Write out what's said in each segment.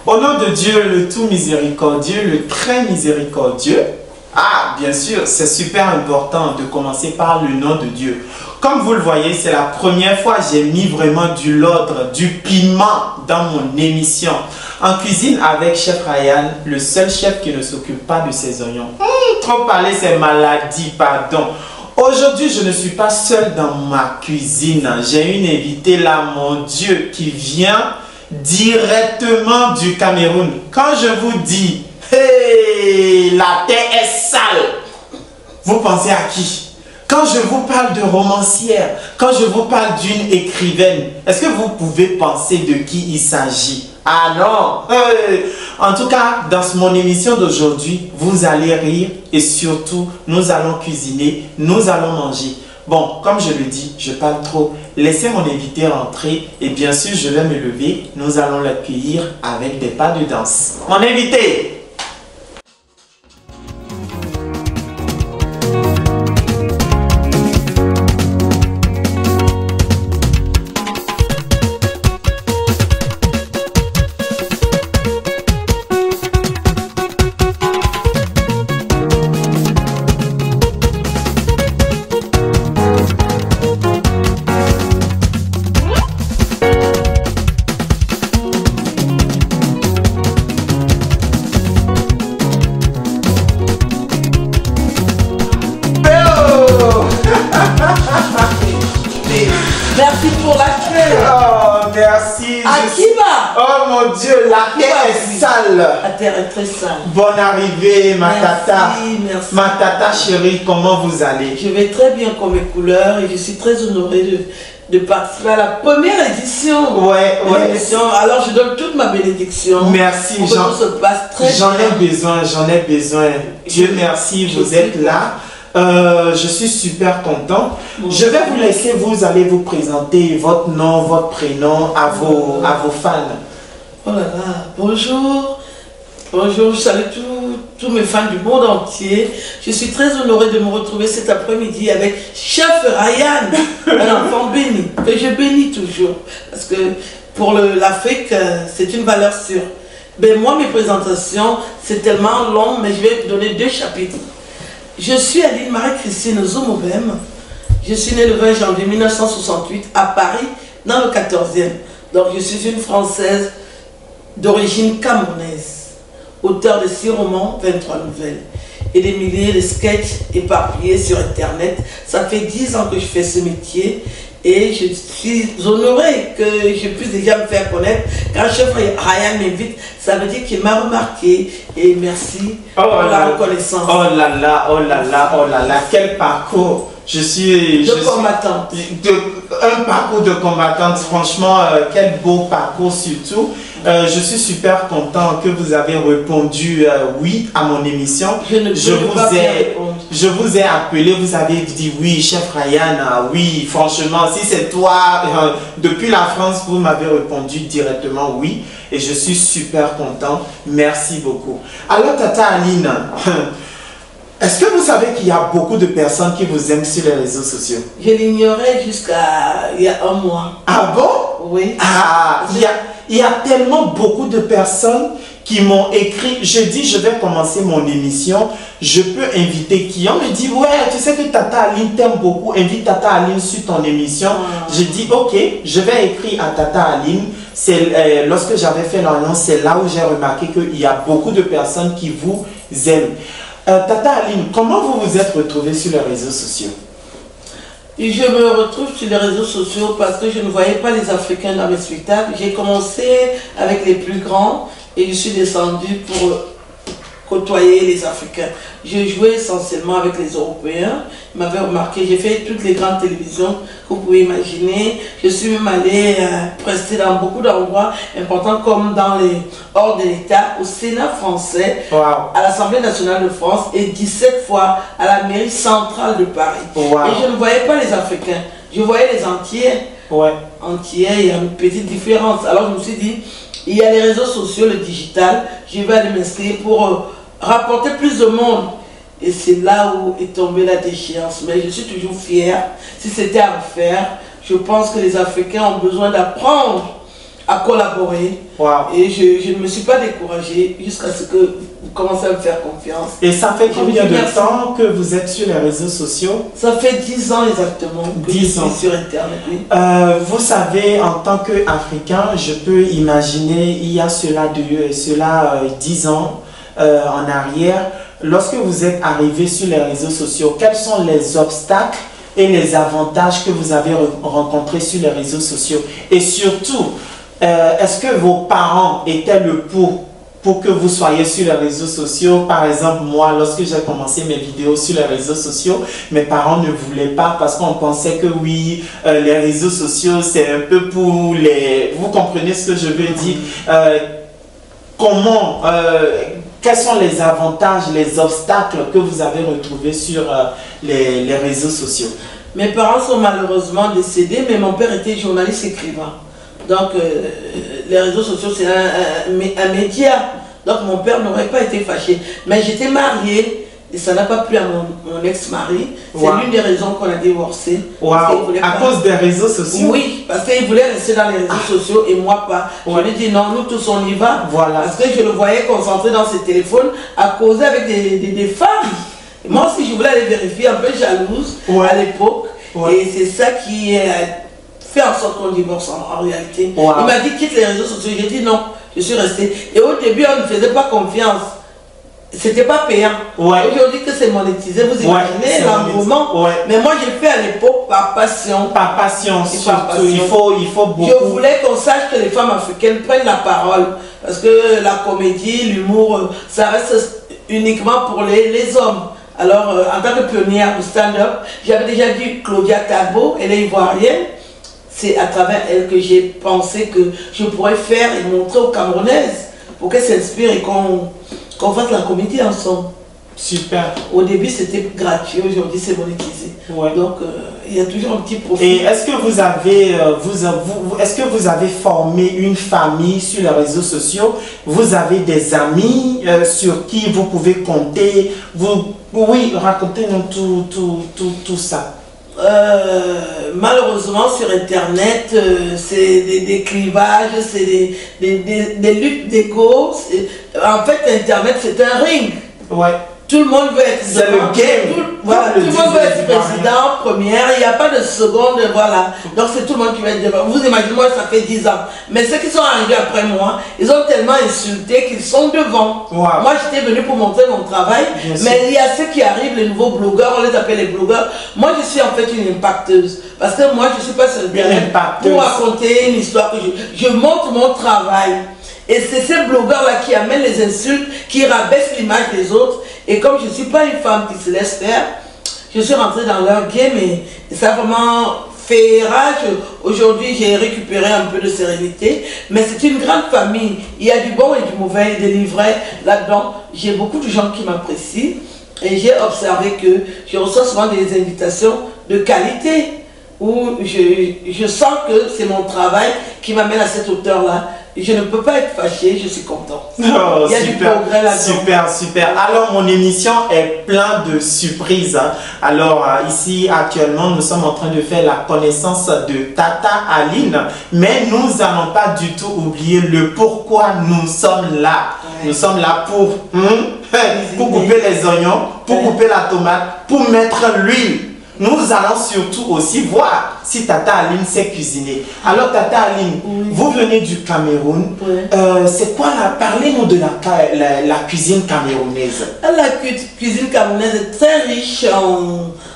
Au nom de Dieu, le tout miséricordieux, le très miséricordieux. Ah, bien sûr, c'est super important de commencer par le nom de Dieu. Comme vous le voyez, c'est la première fois que j'ai mis vraiment de l'ordre, du piment dans mon émission. En cuisine avec Chef Ryan, le seul chef qui ne s'occupe pas de ses oignons. Trop parler, c'est maladie, pardon. Aujourd'hui, je ne suis pas seul dans ma cuisine. J'ai une invitée là, mon Dieu, qui vient directement du Cameroun. Quand je vous dis, hey, la terre est sale, vous pensez à qui? Quand je vous parle de romancière, quand je vous parle d'une écrivaine, est-ce que vous pouvez penser de qui il s'agit? Ah non! En tout cas, dans mon émission d'aujourd'hui, vous allez rire et surtout, nous allons cuisiner, nous allons manger. Bon, comme je le dis, je parle trop. Laissez mon invité rentrer et bien sûr, je vais me lever. Nous allons l'accueillir avec des pas de danse. Mon invité! Merci pour l'accueil. Oh, merci. Akiba. Oh mon Dieu, la terre est sale. La terre est très sale. Bonne arrivée, ma tata. Merci. Ma tata chérie, comment vous allez? Je vais très bien comme mes couleurs et je suis très honorée de participer à la première édition. Ouais. Alors je donne toute ma bénédiction. Merci, pour que tout se passe très bien. J'en ai besoin. Dieu merci, vous êtes là. Je suis super content. Je vais vous laisser, vous allez vous présenter votre nom, votre prénom à vos fans. Oh là là, bonjour. Bonjour, je salue tous mes fans du monde entier. Je suis très honorée de me retrouver cet après-midi avec Chef Ryan, un enfant béni, que je bénis toujours. Parce que pour l'Afrique, c'est une valeur sûre. Ben moi, mes présentations, c'est tellement long, mais je vais donner 2 chapitres. Je suis Aline Marie-Christine Zomobem. Je suis née le 20 janvier 1968 à Paris, dans le 14e. Donc je suis une Française d'origine camerounaise, auteur de 6 romans, 23 nouvelles et des milliers de sketchs éparpillés sur Internet. Ça fait 10 ans que je fais ce métier et je suis honorée que je puisse déjà me faire connaître. Quand Chef Ryan m'invite, ça veut dire qu'il m'a remarqué et merci pour la reconnaissance. Oh là là, quel parcours! Je suis combattante. Un parcours de combattante, franchement, quel beau parcours surtout. Je suis super content que vous avez répondu oui à mon émission. Je vous ai appelé, vous avez dit oui, Chef Ryan, oui, franchement, si c'est toi, depuis la France, vous m'avez répondu directement oui. Et je suis super content. Merci beaucoup. Alors, Tata Aline, est-ce que vous savez qu'il y a beaucoup de personnes qui vous aiment sur les réseaux sociaux? Je l'ignorais jusqu'à il y a 1 mois. Ah bon? Oui. Ah, il y a tellement beaucoup de personnes qui m'ont écrit. Je dis, je vais commencer mon émission. Je peux inviter qui? On me dit, ouais, tu sais que Tata Aline t'aime beaucoup. Invite Tata Aline sur ton émission. Je dis, ok, je vais écrire à Tata Aline. Lorsque j'avais fait l'annonce, c'est là où j'ai remarqué qu'il y a beaucoup de personnes qui vous aiment. Tata Aline, comment vous vous êtes retrouvée sur les réseaux sociaux? Et je me retrouve sur les réseaux sociaux parce que je ne voyais pas les Africains dans mes spectacles. J'ai commencé avec les plus grands et je suis descendue pour côtoyer les Africains. Je jouais essentiellement avec les Européens. Ils m'avaient remarqué, j'ai fait toutes les grandes télévisions que vous pouvez imaginer. Je suis même allée prester dans beaucoup d'endroits importants comme dans les hors de l'État, au Sénat français, à l'Assemblée nationale de France et 17 fois à la mairie centrale de Paris. Et je ne voyais pas les Africains, je voyais les Antillais. Antillais, il y a une petite différence. Alors je me suis dit, il y a les réseaux sociaux, le digital, je vais aller m'inscrire pour rapporter plus de monde. Et c'est là où est tombée la déchéance. Mais je suis toujours fière. Si c'était à refaire, je pense que les Africains ont besoin d'apprendre à collaborer. Wow. Et je ne me suis pas découragée jusqu'à ce que vous commencez à me faire confiance. Et ça fait combien de temps que vous êtes sur les réseaux sociaux? Ça fait 10 ans exactement que 10 ans. je suis sur Internet. Oui. Vous savez, en tant qu'Africain, je peux imaginer, il y a cela 10 ans en arrière, lorsque vous êtes arrivé sur les réseaux sociaux, quels sont les obstacles et les avantages que vous avez rencontrés sur les réseaux sociaux? Et surtout, est-ce que vos parents étaient le pour que vous soyez sur les réseaux sociaux? Par exemple, moi, lorsque j'ai commencé mes vidéos sur les réseaux sociaux, mes parents ne voulaient pas parce qu'on pensait que oui, les réseaux sociaux, c'est un peu pour les... Vous comprenez ce que je veux dire? Quels sont les avantages, les obstacles que vous avez retrouvés sur les réseaux sociaux? Mes parents sont malheureusement décédés, mais mon père était journaliste écrivain. Donc, les réseaux sociaux, c'est un média. Donc, mon père n'aurait pas été fâché. Mais j'étais mariée et ça n'a pas plu à mon ex-mari. C'est l'une des raisons qu'on a divorcé. À cause des réseaux sociaux? Oui, parce qu'il voulait rester dans les réseaux sociaux et moi pas. Je lui ai dit non, nous tous on y va. Voilà. Parce que je le voyais concentré dans ses téléphones à causer avec des femmes. Et moi aussi, je voulais aller vérifier, un peu jalouse à l'époque. Et c'est ça qui fait en sorte qu'on divorce en réalité. Il m'a dit quitte les réseaux sociaux. J'ai dit non, je suis restée. Et au début, on ne faisait pas confiance. C'était pas payant. Aujourd'hui que c'est monétisé, vous imaginez l'engouement. Mais moi j'ai fait à l'époque par passion. Par passion, surtout. Il faut beaucoup. Je voulais qu'on sache que les femmes africaines prennent la parole. Parce que la comédie, l'humour, ça reste uniquement pour les hommes. Alors, en tant que pionnière du stand-up, j'avais déjà dit Claudia Tagbo, elle est ivoirienne. C'est à travers elle que j'ai pensé que je pourrais faire et montrer aux Camerounaises pour qu'elles s'inspirent et qu'on fasse la comédie ensemble. Super. Au début, c'était gratuit, aujourd'hui, c'est monétisé. Donc, il y a toujours un petit profit. Et est-ce que vous avez formé une famille sur les réseaux sociaux? Vous avez des amis sur qui vous pouvez compter? Oui, racontez-nous tout ça. Malheureusement sur internet c'est des clivages, c'est des luttes d'ego. En fait internet c'est un ring. Tout le monde veut être c'est le game. Tout le monde veut être président, première, il n'y a pas de seconde, voilà. Donc c'est tout le monde qui va être devant. Vous imaginez, moi ça fait 10 ans. Mais ceux qui sont arrivés après moi, ils ont tellement insulté qu'ils sont devant. Moi j'étais venu pour montrer mon travail, mais il y a ceux qui arrivent, les nouveaux blogueurs, on les appelle les blogueurs. Moi je suis en fait une impacteuse. Parce que moi je ne suis pas sur Internet pour raconter une histoire que je montre mon travail. Et c'est ces blogueurs-là qui amènent les insultes, qui rabaissent l'image des autres. Et comme je ne suis pas une femme qui se laisse faire, je suis rentrée dans leur game et ça a vraiment fait rage. Aujourd'hui, j'ai récupéré un peu de sérénité. Mais c'est une grande famille. Il y a du bon et du mauvais, des livrets là-dedans. J'ai beaucoup de gens qui m'apprécient. Et j'ai observé que je reçois souvent des invitations de qualité où je sens que c'est mon travail qui m'amène à cette hauteur-là. Je ne peux pas être fâché, je suis content. Il y a du progrès là-dedans. Super. Alors, mon émission est pleine de surprises. Alors, ici, actuellement, nous sommes en train de faire la connaissance de Tata Aline. Mais nous n'allons pas du tout oublier le pourquoi nous sommes là. Nous sommes là pour couper les oignons, pour couper la tomate, pour mettre l'huile. Nous allons surtout aussi voir si Tata Aline sait cuisiner. Alors Tata Aline, vous venez du Cameroun. C'est quoi parlez-nous de la cuisine camerounaise. La cuisine camerounaise est très riche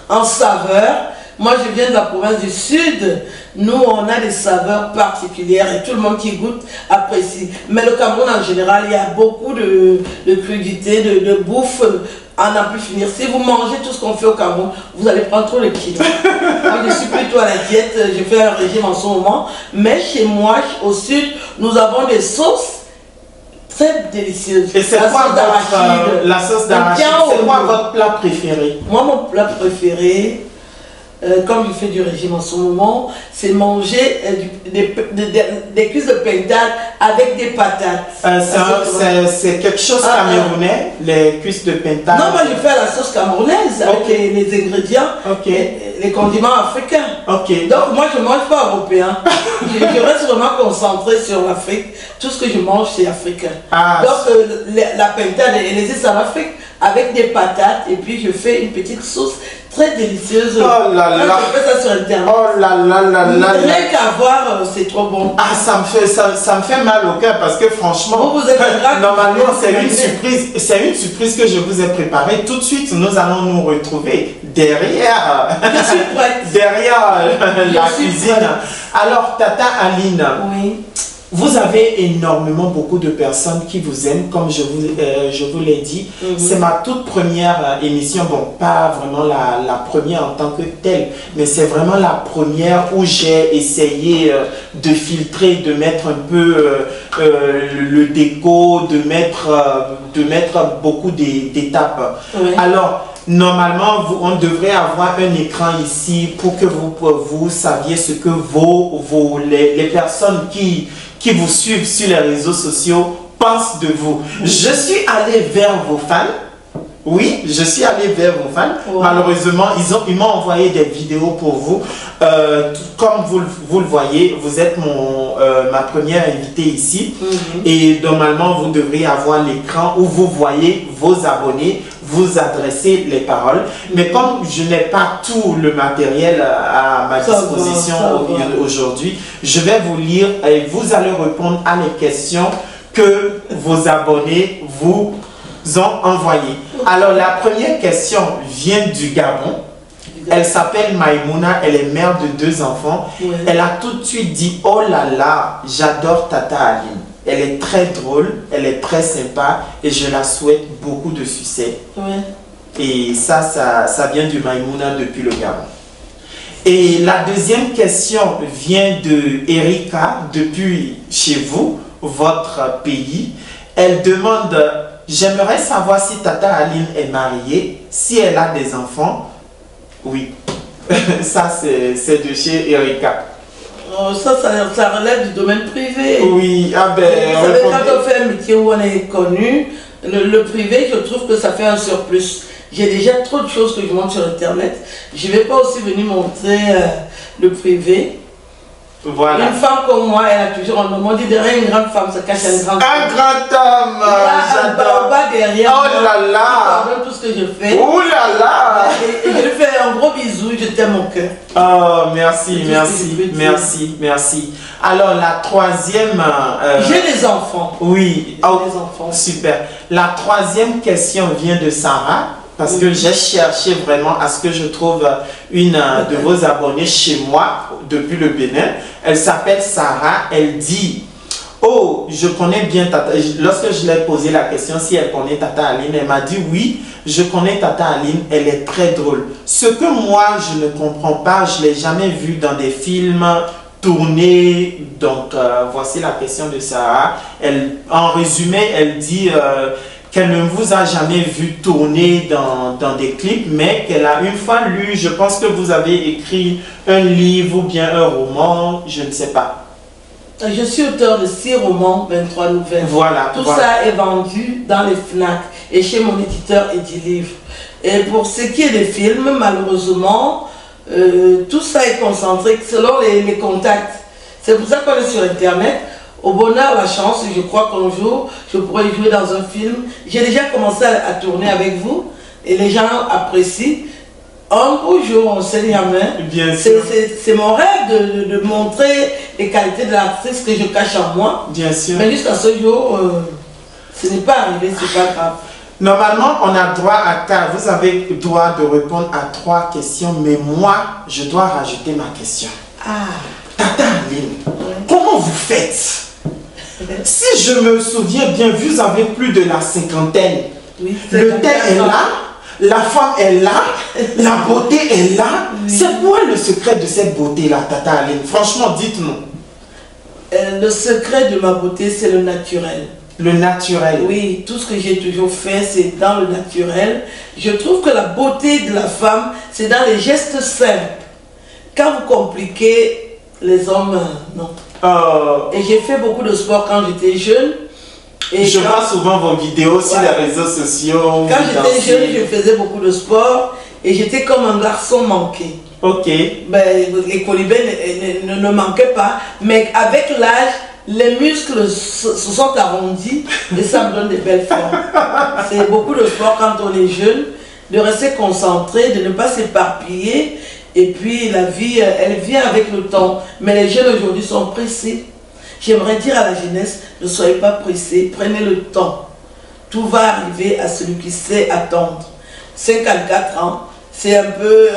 en saveurs. Moi, je viens de la province du Sud. Nous, on a des saveurs particulières et tout le monde qui goûte apprécie. Mais le Cameroun, en général, il y a beaucoup de crudités, de bouffe. On n'a plus finir. Si vous mangez tout ce qu'on fait au Cameroun, vous allez prendre trop les kilos. Moi, je suis plutôt à la diète. Je fais un régime en ce moment. Mais chez moi, au Sud, nous avons des sauces très délicieuses. Et c'est quoi la sauce d'arachide? C'est quoi votre plat préféré? Moi, mon plat préféré... comme je fais du régime en ce moment, c'est manger des cuisses de pentade avec des patates. C'est quelque chose camerounais, les cuisses de pentade. Non, moi je fais la sauce camerounaise avec les ingrédients, les condiments africains. Donc moi je ne mange pas européen. je reste vraiment concentré sur l'Afrique. Tout ce que je mange c'est africain. Donc la pentade, elle existe en Afrique avec des patates et puis je fais une petite sauce très délicieuse. Oh là là. Je fais ça sur internet. Oh là là là là. Rien qu'à voir, c'est trop bon. Ah, ça me fait mal au cœur parce que franchement, vous êtes normalement c'est une surprise. C'est une surprise que je vous ai préparée. Tout de suite, nous allons nous retrouver derrière. Je suis prête. Derrière la cuisine. Prête. Alors, Tata Aline. Oui. Vous avez énormément beaucoup de personnes qui vous aiment, comme je vous l'ai dit. C'est ma toute première émission. Bon, pas vraiment la première en tant que telle, mais c'est vraiment la première où j'ai essayé de filtrer, de mettre un peu le déco, de mettre beaucoup d'étapes. Oui. Alors, normalement, on devrait avoir un écran ici pour que vous saviez ce que les personnes qui vous suivent sur les réseaux sociaux pensent de vous. Je suis allé vers vos fans. Oui, je suis allé vers vos fans. Wow. Malheureusement, ils m'ont envoyé des vidéos pour vous. Comme vous le voyez, vous êtes ma première invitée ici. Et normalement, vous devriez avoir l'écran où vous voyez vos abonnés, vous adresser les paroles. Mais comme je n'ai pas tout le matériel à ma disposition aujourd'hui, je vais vous lire et vous allez répondre à les questions que vos abonnés vous ont envoyées. Alors, la première question vient du Gabon. Elle s'appelle Maïmouna, elle est mère de 2 enfants. Elle a tout de suite dit « Oh là là, j'adore Tata Aline. Elle est très drôle, elle est très sympa et je la souhaite beaucoup de succès. » Et ça vient du Maïmouna depuis le Gabon. Et la deuxième question vient de Erika depuis chez vous, votre pays. Elle demande « J'aimerais savoir si Tata Aline est mariée, si elle a des enfants. » Oui, ça c'est de chez Erika. Oh, ça relève du domaine privé. Oui, ah ben... Vous savez, quand on fait un métier où on est connu, le privé, je trouve que ça fait un surplus. J'ai déjà trop de choses que je montre sur Internet. Je ne vais pas aussi venir montrer le privé. Voilà. Une femme comme moi, elle a toujours un homme. On dit derrière une grande femme, ça cache un grand homme. Un grand homme, j'adore. Derrière oh là là. Tout ce que je fais. Oh là là. Et je lui fais un gros bisou, je t'aime mon cœur. Oh, merci, merci. Alors, la troisième... J'ai des enfants. Oui. J'ai des enfants. Super. La troisième question vient de Sarah. Parce que j'ai cherché vraiment à ce que je trouve une de vos abonnés chez moi, depuis le Bénin. Elle s'appelle Sarah. Elle dit, oh, je connais bien Tata. Lorsque je lui ai posé la question si elle connaît Tata Aline, elle m'a dit oui, je connais Tata Aline, elle est très drôle. Ce que moi, je ne comprends pas, je ne l'ai jamais vu dans des films tournés. Donc, voici la question de Sarah. En résumé, elle dit... qu'elle ne vous a jamais vu tourner dans des clips, mais qu'elle a une fois lu, je pense que vous avez écrit un livre ou bien un roman, je ne sais pas. Je suis auteur de 6 romans, 23 nouvelles. Voilà. Tout ça est vendu dans les FNAC et chez mon éditeur Edilivre. Et pour ce qui est des films, malheureusement, tout ça est concentré selon les contacts. C'est pour ça qu'on est sur Internet. Au bonheur, la chance, je crois qu'un jour, je pourrais jouer dans un film. J'ai déjà commencé à tourner avec vous et les gens apprécient. Un beau jour, on sait jamais. Bien sûr. C'est mon rêve de montrer les qualités de l'artiste que je cache en moi. Bien sûr. Mais jusqu'à ce jour, ce n'est pas arrivé, c'est pas grave. Normalement, on a droit à 4. Vous avez le droit de répondre à 3 questions, mais moi, je dois rajouter ma question. Tata Aline, comment vous faites? Si je me souviens bien, vous avez plus de la cinquantaine. Oui, le teint est là, la femme est là, la beauté est là. Oui. C'est quoi le secret de cette beauté-là, Tata Aline? Franchement, dites-nous. Le secret de ma beauté, c'est le naturel. Le naturel. Oui, tout ce que j'ai toujours fait, c'est dans le naturel. Je trouve que la beauté de la femme, c'est dans les gestes simples. quand vous compliquez les hommes, non. Et j'ai fait beaucoup de sport quand j'étais jeune. Et je vois souvent vos vidéos sur les réseaux sociaux. Quand j'étais jeune, je faisais beaucoup de sport et j'étais comme un garçon manqué. Ok. Ben, les colibés ne manquaient pas, mais avec l'âge, les muscles se sont arrondis et ça me donne des belles formes. C'est beaucoup de sport quand on est jeune, de rester concentré, de ne pas s'éparpiller. Et puis la vie, elle vient avec le temps. Mais les jeunes aujourd'hui sont pressés. J'aimerais dire à la jeunesse, ne soyez pas pressés, prenez le temps. Tout va arriver à celui qui sait attendre. 54 ans, c'est un peu,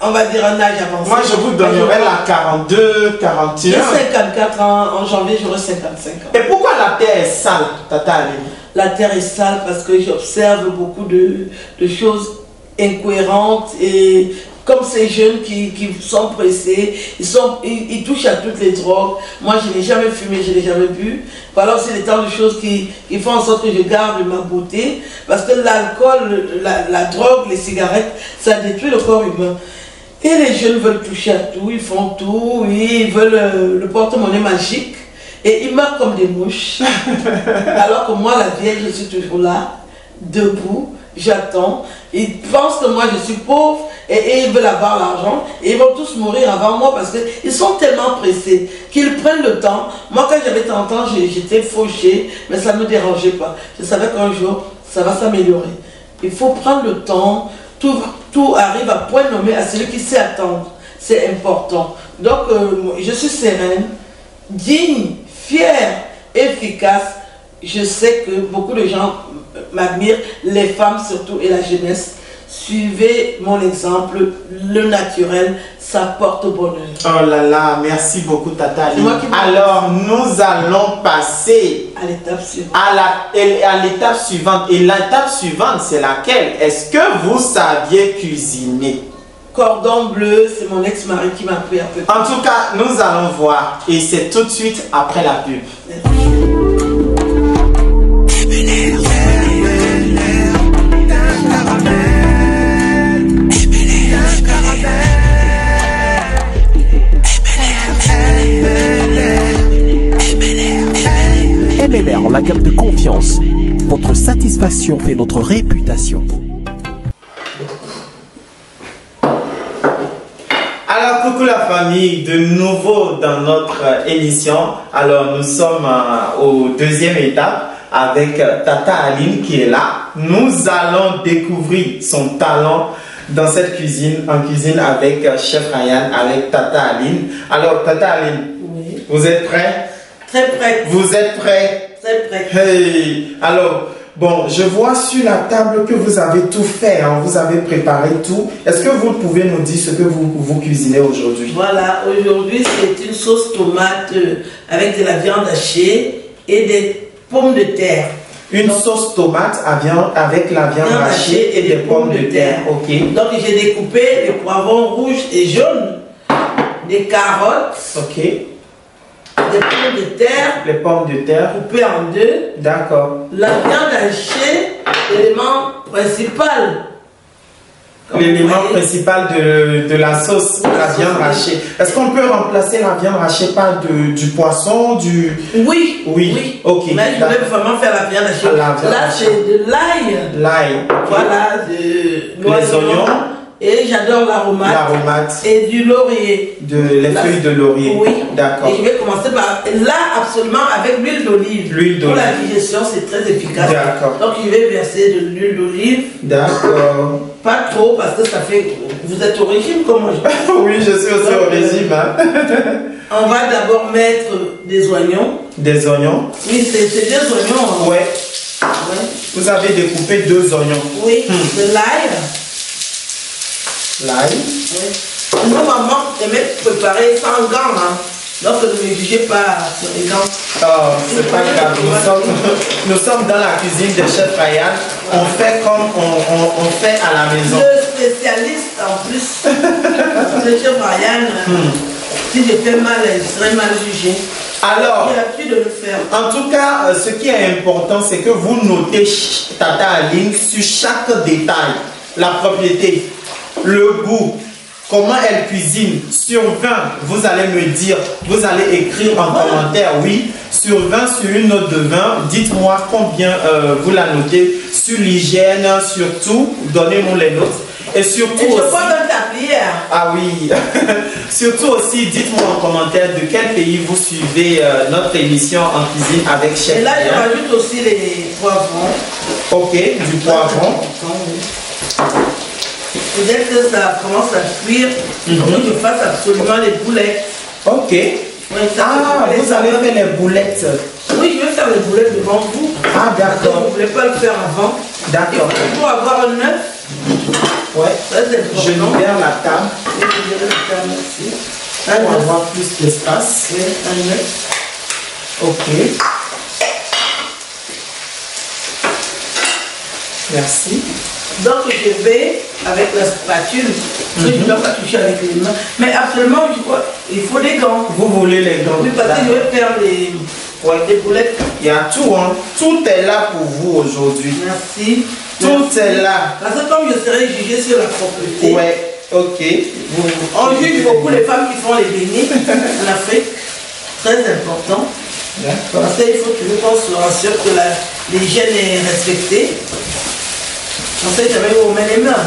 on va dire, un âge avancé. Moi, je vous donnerai la 42, 41. J'ai 54 ans, en janvier, j'aurai 55 ans. Et pourquoi la terre est sale, Tata Aline? La terre est sale parce que j'observe beaucoup de choses incohérentes et comme ces jeunes qui sont pressés, ils touchent à toutes les drogues. Moi, je n'ai jamais fumé, je n'ai jamais bu. Voilà aussi des tas de choses qui font en sorte que je garde ma beauté. Parce que l'alcool, la drogue, les cigarettes, ça détruit le corps humain. Et les jeunes veulent toucher à tout, ils font tout, ils veulent le porte-monnaie magique. Et ils meurent comme des mouches. Alors que moi, la vieille, je suis toujours là, debout, j'attends. Ils pensent que moi, je suis pauvre et ils veulent avoir l'argent. Et ils vont tous mourir avant moi parce qu'ils sont tellement pressés qu'ils prennent le temps. Moi, quand j'avais 30 ans, j'étais fauchée, mais ça ne me dérangeait pas. Je savais qu'un jour, ça va s'améliorer. Il faut prendre le temps. Tout arrive à point nommé à celui qui sait attendre. C'est important. Donc, je suis sereine, digne, fière, efficace. Je sais que beaucoup de gens m'admirent, les femmes surtout et la jeunesse. Suivez mon exemple, le naturel, ça porte bonheur. Oh là là, merci beaucoup Tata Aline. Alors, nous allons passer à l'étape suivante. À l'étape suivante. Et l'étape suivante, c'est laquelle? Est-ce que vous saviez cuisiner? Cordon bleu, c'est mon ex-mari qui m'a appris un peu. En tout cas, nous allons voir. Et c'est tout de suite après la pub. MLR, la gamme de confiance. Votre satisfaction fait notre réputation. Alors, coucou la famille, de nouveau dans notre émission. Alors, nous sommes au deuxième étape avec Tata Aline qui est là. Nous allons découvrir son talent dans cette cuisine, en cuisine avec Chef Ryan, avec Tata Aline. Alors, Tata Aline, oui. Vous êtes prêts? Très prête. Vous êtes prêts? Très prête. Hey! Alors, bon, je vois sur la table que vous avez tout fait, hein, vous avez préparé tout. Est-ce que vous pouvez nous dire ce que vous cuisinez aujourd'hui? Voilà, aujourd'hui c'est une sauce tomate avec de la viande hachée et des pommes de terre. Une sauce tomate avec la viande hachée et des pommes de terre. Ok. Donc j'ai découpé les poivrons rouges et jaunes, des carottes. Ok. Des pommes de terre. Les pommes de terre. Coupées en deux. D'accord. La viande hachée, l'élément principal. L'élément principal de la sauce, la viande hachée. Est-ce qu'on peut remplacer la viande hachée par du poisson, du... Oui. Oui. Ok. Mais je voulais vraiment faire la viande hachée. Là, c'est de l'ail. L'ail. Voilà, les oignons. Et j'adore l'aromate. L'aromate. Et du laurier. Les feuilles de laurier. Oui. D'accord. Et je vais commencer par... Là, absolument, avec l'huile d'olive. L'huile d'olive. Pour la digestion, c'est très efficace. D'accord. Donc, je vais verser de l'huile d'olive. D'accord. Pas trop, parce que ça fait... Vous êtes au régime, comme moi. Oui, je suis aussi au régime. Hein. On va d'abord mettre des oignons. Des oignons? Oui, c'est des oignons. Hein. Ouais. Vous avez découpé 2 oignons. Oui, de l'ail. L'ail. Oui. Nos mamans aimaient préparer sans gants. Hein. Donc ne me jugez pas sur les gants. Oh, c'est pas grave. Nous sommes dans la cuisine de Chef Ryan. On fait comme on fait à la maison. Le spécialiste en plus. Le Chef Ryan. Si je fais mal, je serais mal jugé. Alors, j'ai l'habitude de le faire. En tout cas, ce qui est important, c'est que vous notez Tata Aline sur chaque détail. La propriété, le goût, comment elle cuisine. Sur 20, vous allez me dire, vous allez écrire en commentaire, oui. Sur 20, sur une note de 20, dites-moi combien vous la notez. Sur l'hygiène, surtout, donnez-moi les notes. Et surtout Et je aussi, crois dans ta prière. ah oui, surtout aussi, dites-moi en commentaire de quel pays vous suivez notre émission en cuisine avec Chef Et là, je Ryan. rajoute aussi les poivrons. Ok, du poivron. Dès que ça commence à cuire, il faut que je fasse absolument les boulettes. Ok. Ouais, ça, Ah, les vous allez boulettes. faire les boulettes. Oui, je vais faire les boulettes devant vous. Ah, d'accord. Vous ne voulez pas le faire avant. D'accord. Pour avoir un œuf, Ouais. ça c'est important. Je libère la table Je vais libérer la table aussi. pour Un œuf. avoir plus d'espace. Oui, un œuf. Ok. Merci. Donc je vais avec la spatule, parce que je ne dois pas toucher avec les mains. Mais absolument, je crois, il faut des gants. Vous voulez les gants? Oui, parce que je vais faire des boulettes. Il y a tout, hein. Tout est là pour vous aujourd'hui. Merci. Tout Merci. est là. Parce que comme je serai jugée sur la propreté, Ouais, ok. on juge beaucoup les femmes qui font les beignets en Afrique. Très important. D'accord. Parce qu'il faut toujours qu'on se rassure que l'hygiène est respectée. On ne sait jamais où on met les mains.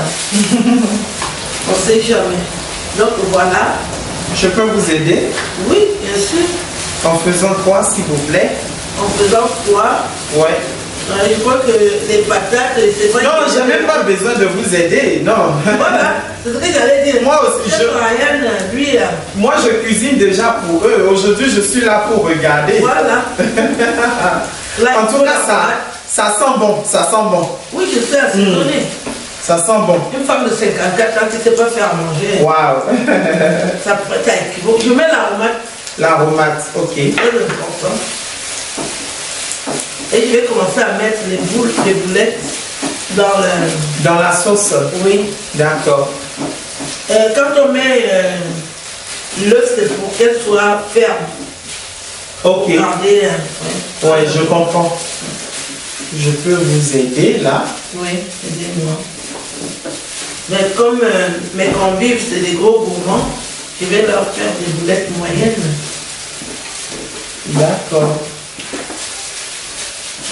On ne sait jamais. Donc voilà. Je peux vous aider Oui, bien sûr. en faisant quoi, s'il vous plaît? En faisant quoi? Ouais. Je crois que les patates, c'est vrai. Non, que- j'ai même pas besoin de vous aider, non. Voilà, c'est ce que j'allais dire. Moi aussi, Chef Ryan, lui, Moi, je cuisine déjà pour eux. Aujourd'hui, je suis là pour regarder. voilà. Là, En il tout faut cas, la- ça sent bon. Ça sent bon. Oui, je sais assaisonner. Ça sent bon. Une femme de 54 ans qui ne sait pas faire manger, Waouh. ça prête à équivaut. Je mets l'aromate, L'aromate, ok. très important. Et je vais commencer à mettre les boulettes dans le. Dans la sauce. Oui. D'accord. Quand on met l'œuf, c'est pour qu'elle soit ferme. Ok. Regardez, Ouais, je comprends. Je peux vous aider là. oui, aidez-moi. Mais comme mes convives, c'est des gros gourmands, je vais leur faire des boulettes moyennes. D'accord.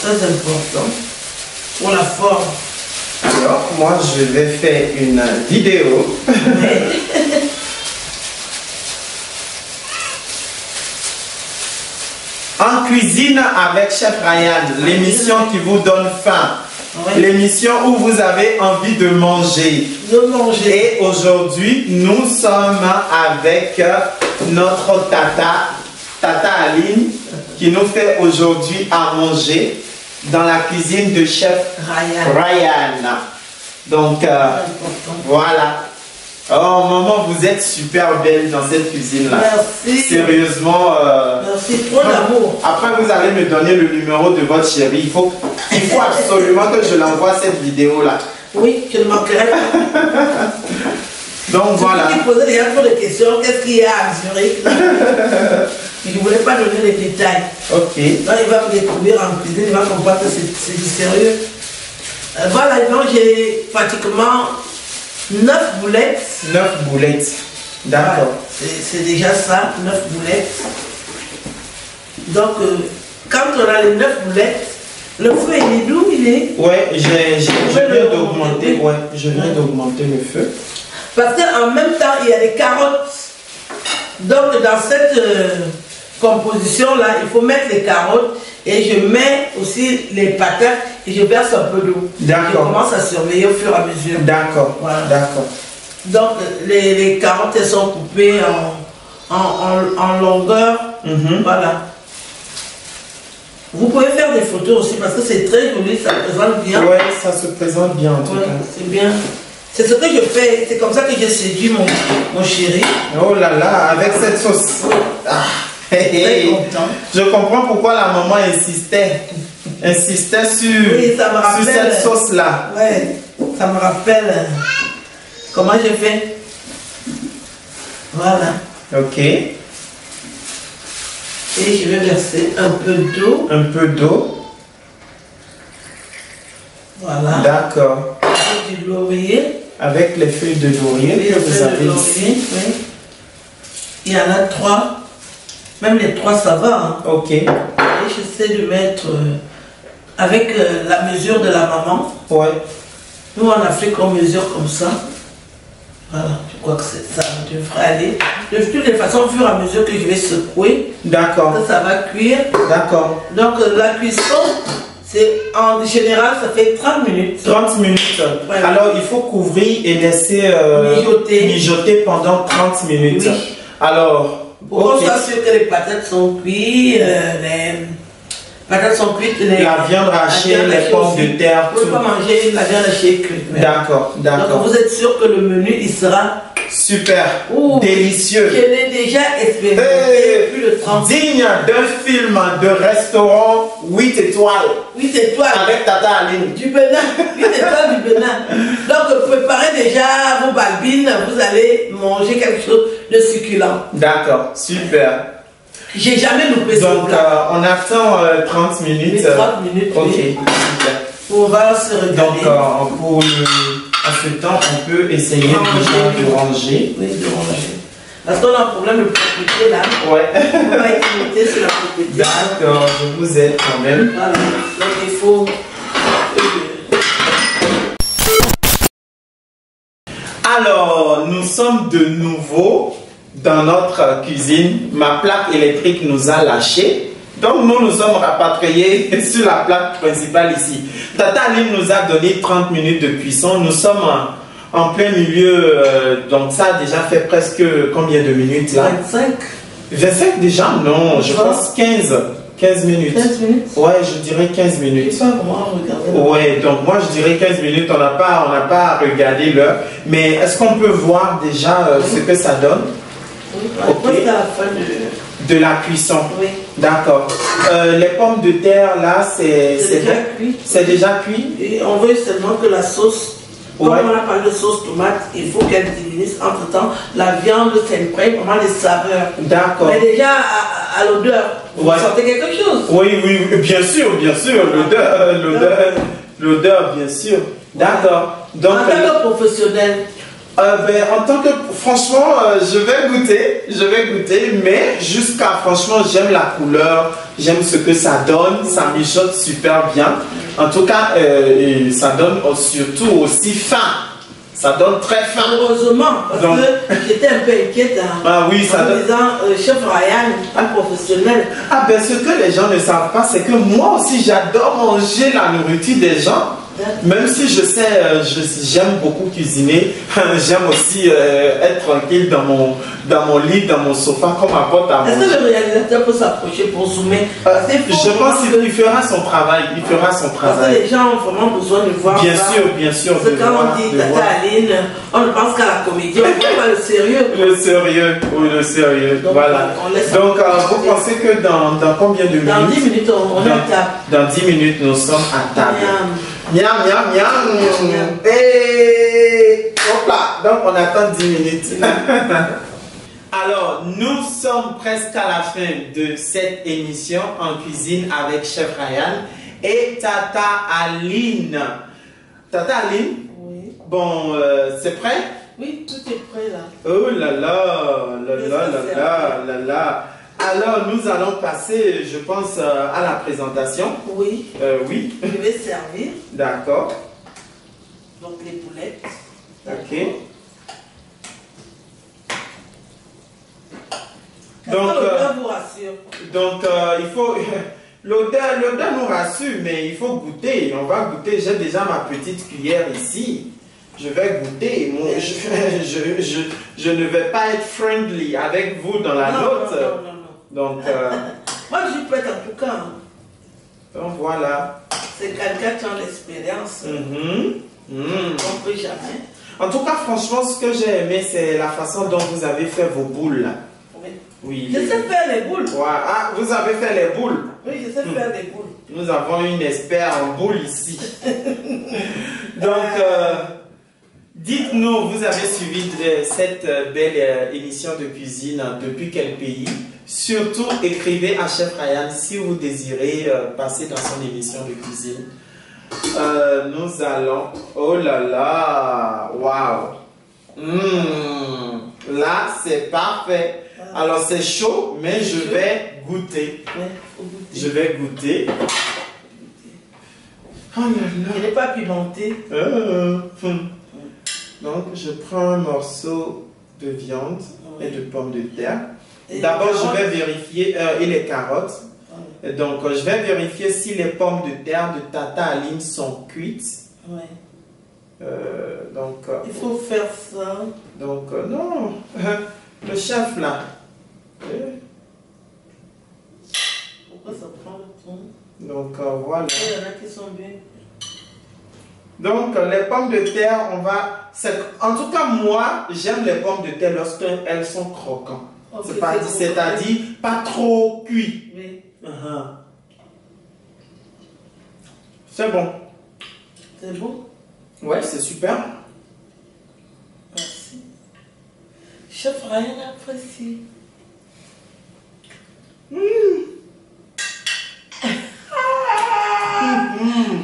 Très important. Pour la forme. Alors, moi, je vais faire une vidéo. En cuisine avec Chef Ryan, l'émission qui vous donne faim. Ouais. L'émission où vous avez envie de manger. De manger. Et aujourd'hui, nous sommes avec notre Tata Aline, qui nous fait aujourd'hui à manger dans la cuisine de Chef Ryan. Donc, Important. voilà. Oh, maman, vous êtes super belle dans cette cuisine-là. Merci. Sérieusement. Merci, trop d'amour. Après, vous allez me donner le numéro de votre chérie. Il faut absolument que je l'envoie cette vidéo-là. Oui, je ne manquerai pas. Donc, voilà. Je posais déjà trop de questions. Qu'est-ce qu'il y a à Zurich? Je ne voulais pas donner les détails. Ok. Quand il va me découvrir en cuisine, il va comprendre que c'est du sérieux. Voilà, donc j'ai pratiquement 9 boulettes. 9 boulettes. D'accord. Voilà, c'est déjà ça, 9 boulettes. Donc, quand on a les 9 boulettes, le feu il est doux, il est. Ouais, je viens d'augmenter. Ouais, je viens d'augmenter le feu. Parce qu'en même temps, il y a des carottes. Donc, dans cette composition-là, il faut mettre les carottes et je mets aussi les patates et je verse un peu d'eau. D'accord. Je commence à surveiller au fur et à mesure. D'accord. Voilà. D'accord. Donc, les carottes, elles sont coupées en longueur. Mhm. Voilà. Vous pouvez faire des photos aussi parce que c'est très joli, ça présente bien. Ouais, ça se présente bien en tout Ouais, cas. c'est bien. C'est ce que je fais, c'est comme ça que j'ai séduit mon chéri. Oh là là, avec cette sauce. Ah, hey, Très hey. content. Je comprends pourquoi la maman insistait sur, Oui, ça me sur rappelle. cette sauce-là. Ouais, ça me rappelle comment j'ai fait. Voilà. Ok. Et je vais verser un peu d'eau. Un peu d'eau. Voilà. D'accord. Du laurier. Avec les feuilles de laurier Oui, que vous avez ici. Oui. Il y en a 3. Même les 3, ça va. Hein. Ok. Et j'essaie de mettre avec la mesure de la maman. Ouais. Nous, en Afrique, on mesure comme ça. Voilà, je crois que ça devrait aller. De toutes les façons, au fur et à mesure que je vais secouer, D'accord. ça va cuire. D'accord. Donc, la cuisson, c'est en général, ça fait 30 minutes. 30 minutes. Ouais. Alors, il faut couvrir et laisser mijoter pendant 30 minutes. Oui. Alors, pour qu'on soit sûr que les patates sont cuites, les patates sont cuites, la viande hachée, les pommes de terre, vous ne pouvez pas manger la viande hachée crue. D'accord, d'accord. Donc vous êtes sûr que le menu il sera super, délicieux. Je l'ai déjà expérimenté plus de 30 ans. Digne d'un film de restaurant 8 étoiles. 8 étoiles. Avec Tata Aline. Du Bénin. 8 étoiles du Bénin. Donc préparez déjà vos balbines, vous allez manger quelque chose de succulent. D'accord, super. J'ai jamais loupé ce Donc, plat. on attend 30 minutes. 30 minutes, ok, oui. super. On va se regarder. Donc, en ce temps, on peut essayer déjà de ranger. Oui, de ranger. Parce qu'on a un problème de propriété là. Ouais. On va limiter sur la propriété. D'accord, je vous aide quand même. Voilà. Donc, il faut... Alors, nous sommes de nouveau dans notre cuisine. Ma plaque électrique nous a lâché. Donc, nous sommes rapatriés sur la plaque principale ici. Tata Aline nous a donné 30 minutes de cuisson. Nous sommes en plein milieu. Donc, ça a déjà fait presque combien de minutes là? 25. 25 déjà? Non, je pense 15. 15 minutes. 15 minutes? Ouais, je dirais 15 minutes. Je sais pas comment regarder. Ouais, donc moi je dirais 15 minutes, on n'a pas regardé l'heure. Mais est-ce qu'on peut voir déjà ce que ça donne? Oui, ok. C'est la fin de la cuisson. Oui. D'accord. Les pommes de terre là, c'est déjà cuit. C'est déjà cuit. Et on veut seulement que la sauce, comme ouais. on a parlé de sauce tomate, il faut qu'elle diminue. Entre temps, la viande s'imprègne vraiment les saveurs. D'accord. Mais déjà à l'odeur, vous sentez quelque chose? Oui, oui, bien sûr, l'odeur, bien sûr. D'accord. Donc, en tant que professionnel, en tant que, franchement, je vais goûter, mais jusqu'à, franchement, j'aime la couleur, j'aime ce que ça donne, ça mijote super bien. En tout cas, ça donne surtout aussi faim. Ça donne très faim. Heureusement, parce que j'étais un peu inquiète ah, oui, ça en donne... disant, chef Ryan, un professionnel. Ah ben ce que les gens ne savent pas, c'est que moi aussi j'adore manger la nourriture des gens. Même si je sais, j'aime beaucoup cuisiner, j'aime aussi être tranquille dans mon lit, dans mon sofa, comme un pote à manger. Est-ce que le réalisateur peut s'approcher pour zoomer? Je pense qu'il fera son travail. Parce que les gens ont vraiment besoin de voir. Bien sûr. Parce que quand on dit Tata Aline, on ne pense qu'à la comédie, on ne voit pas le sérieux. Le sérieux, donc, voilà. Donc, vous pensez que dans combien de minutes? Dans 10 minutes, on est à table. Dans 10 minutes, nous sommes à table. Miam, miam, miam. Et hop là. Donc, on attend 10 minutes. Alors, nous sommes presque à la fin de cette émission en cuisine avec Chef Ryan et Tata Aline. Tata Aline? Oui. Bon, c'est prêt? Oui, tout est prêt là. Oh là là. Alors, nous allons passer, je pense, à la présentation. Oui. Oui. Je vais servir. D'accord. Donc, les poulettes. Ok. Donc, l'odeur vous rassure. Donc, il faut... L'odeur nous rassure, mais il faut goûter. On va goûter. J'ai déjà ma petite cuillère ici. Je vais goûter. Moi, je ne vais pas être friendly avec vous dans la note. Non. Donc, moi, je suis prête en tout cas. Donc, voilà. C'est quelqu'un qui a l'expérience. On ne peut jamais. En tout cas, franchement, ce que j'ai aimé, c'est la façon dont vous avez fait vos boules. Oui. Je sais faire les boules. Ouais. Ah, vous avez fait les boules? Oui, je sais faire les boules. Nous avons une expert en boules ici. Donc, dites-nous, vous avez suivi cette belle émission de cuisine depuis quel pays? Surtout, écrivez à Chef Ryan si vous désirez passer dans son émission de cuisine. Nous allons... Oh là là! Waouh! Là, c'est parfait. Alors, c'est chaud, mais je vais goûter. Ouais, faut goûter. Je vais goûter. Oh là là! Il n'est pas pimenté. Donc, je prends un morceau de viande et de pommes de terre. Et D'abord, les je carottes. vais vérifier, et les carottes. Et donc, je vais vérifier si les pommes de terre de Tata Aline sont cuites. Ouais. Donc, Il faut faire ça. donc non, le chef là. Pourquoi ça prend le temps? Donc, voilà. Il y en a qui sont bien. Donc, les pommes de terre, on va... En tout cas, moi, j'aime les pommes de terre lorsqu'elles sont croquantes. Ok, C'est-à-dire pas trop cuit. Oui. C'est bon. C'est bon? Ouais, c'est super. Merci. Chef Ryan apprécie.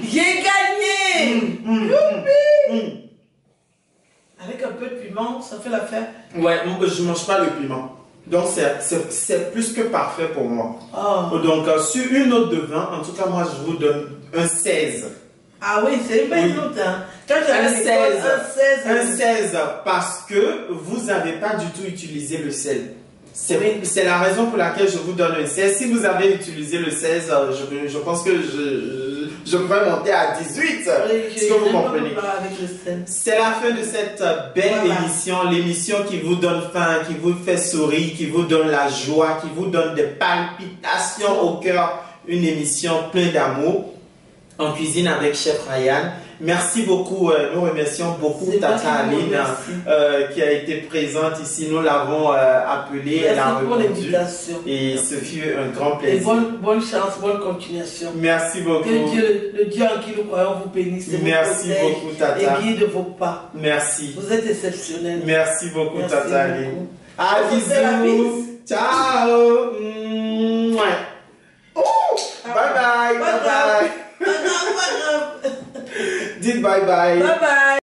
J'ai gagné! Youpi! Avec un peu de piment, ça fait l'affaire. Ouais, moi, je mange pas le piment. Donc, c'est plus que parfait pour moi. Oh. Donc, sur une note de 20, en tout cas, moi, je vous donne un 16. Ah oui, c'est une belle Oui. note. Hein. Quand j'ai Un 16. Un 16. 16 parce que vous n'avez pas du tout utilisé le sel. C'est Oui. c'est la raison pour laquelle je vous donne un 16. Si vous avez utilisé le 16, je pense que je pourrais monter à 18. Est-ce que vous comprenez? Avec le sel. C'est la fin de cette belle Voilà. émission, l'émission qui vous donne faim, qui vous fait sourire, qui vous donne la joie, qui vous donne des palpitations au cœur. Une émission pleine d'amour en cuisine avec Chef Ryan. Merci beaucoup, nous remercions beaucoup C'est moi Tata qui vous Aline remercie. qui a été présente ici. Nous l'avons appelée, elle a Merci pour répondu l'invitation. et ce fut un grand Et plaisir. bonne chance, bonne continuation. Merci beaucoup. Que Dieu, le Dieu en qui nous croyons, vous bénisse. Et vous Merci protège beaucoup, Tata. Et guide vos pas. Merci. Vous êtes exceptionnel. Merci beaucoup, Merci Tata Aline. beaucoup. Ah, On se fait la bisous. bise. Ciao. Mouah. Oh, bye bye. Pas Bye grave. bye. Pas grave, pas grave. Dites bye bye. Bye bye.